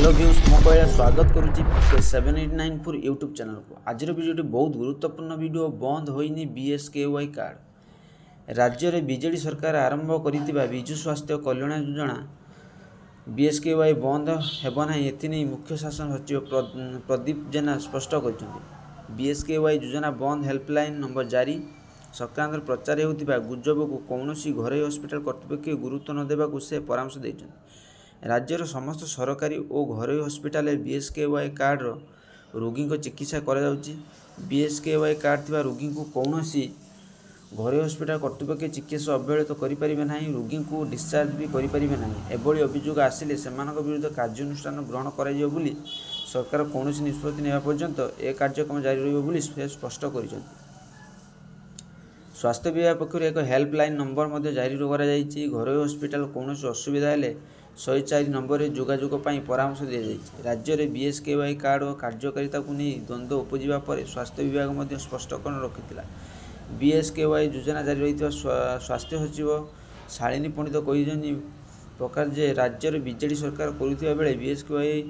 Hello views मो कहला स्वागत करुच्ची 7894 यूट्यूब चैनल को। आज भिडियो बहुत गुरुत्वपूर्ण वीडियो। बंद होइनी बीएसकेवाई कार्ड। राज्य में बीजेडी सरकार आरंभ कर विजु स्वास्थ्य कल्याण योजना बीएसकेवाई बंद हेबना एथि मुख्य शासन सचिव प्रदीप जेना स्पष्ट कर बीएसकेवाई योजना बंद हेल्पलाइन नंबर जारी संक्रांत प्रचार होता गुजब को कौन घरोई हस्पिटाल कर्तृपक्ष गुरुत्व न देवा से परामर्श देते। राज्यर समस्त सरकारी और घरोई हस्पिटाल बीएसकेवाई कार्ड रोगी को चिकित्सा करा बीएसकेवाई कार्ड थी रोगी को कौन घरोई हस्पिटाल कर्तृपक्ष चिकित्सा अवहेलित करें ना, रोगी को डिस्चार्ज भी करें ना। एभली अभियोग आसिले से विरुद्ध कार्यानुष्ठान ग्रहण कर सरकार कौन निष्पत्ति नेवा पर्यंत ए कार्यक्रम जारी रही से स्पष्ट कर। स्वास्थ्य विभाग पक्षर एक हेल्पलाइन नंबर जारी कर घरोई हस्पिटाल कौन असुविधा है 104 नंबर जोगाजोग परामर्श दी जाए। राज्य में बीएसकेवाई कार्ड और कार्यकारिता को नहीं द्वंद्व उपजा पर स्वास्थ्य विभाग स्पष्टीकरण रखी। बीएसकेवाई योजना जारी रही स्वास्थ्य सचिव शालिनी पंडित कही प्रकार जे राज्य में बीजेडी सरकार करुवा बेले बीएसकेवाई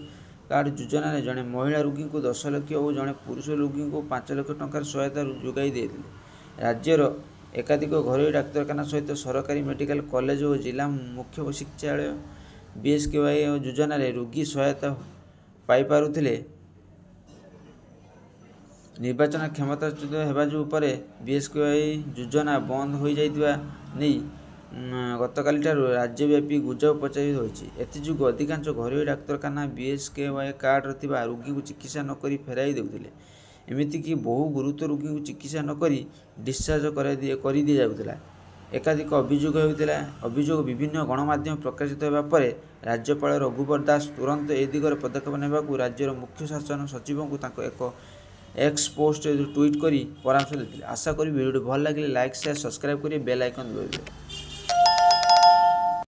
कार्ड योजना जड़े महिला रोगी को 10 लाख और जड़े पुरुष रोगी को 5 लाख टंकार सहायता जोगाई देते। राज्यर एकाधिक घरोई डाक्तखाना सहित सरकारी मेडिकल कॉलेज और जिला मुख्य चिकित्सालय बीएसकेवाई योजना रोगी सहायता पाई पारुथिले। निर्वाचन क्षमताच्युत होगा जो बीएसकेवाई योजना बंद हो जाइतिबा नहीं गतकाली राज्यव्यापी गुजब प्रचारित होती। एथिजोग अधिकांश घरोई डाक्तखाना बीएसकेवाई कार्ड रथिबा रोगी को चिकित्सा नक फेराई देउथिले। एमितिकी बहु गुरुतर रोगी को चिकित्सा नक डिस्चार्ज कर दी जाउथिला। एकाधिक अभियोग होता। अभियोग विभिन्न गणमाध्यम प्रकाशित होगा पर राज्यपाल रघुवर दास तुरंत ए दिगरे पदक्षेप नेबा को राज्यर मुख्य शासन सचिव को एक एक्स पोस्ट ट्वीट कर परामर्श देते। आशा करी वीडियो भल लगे लाइक शेयर सब्सक्राइब करें, बेल आइकन दबाइए।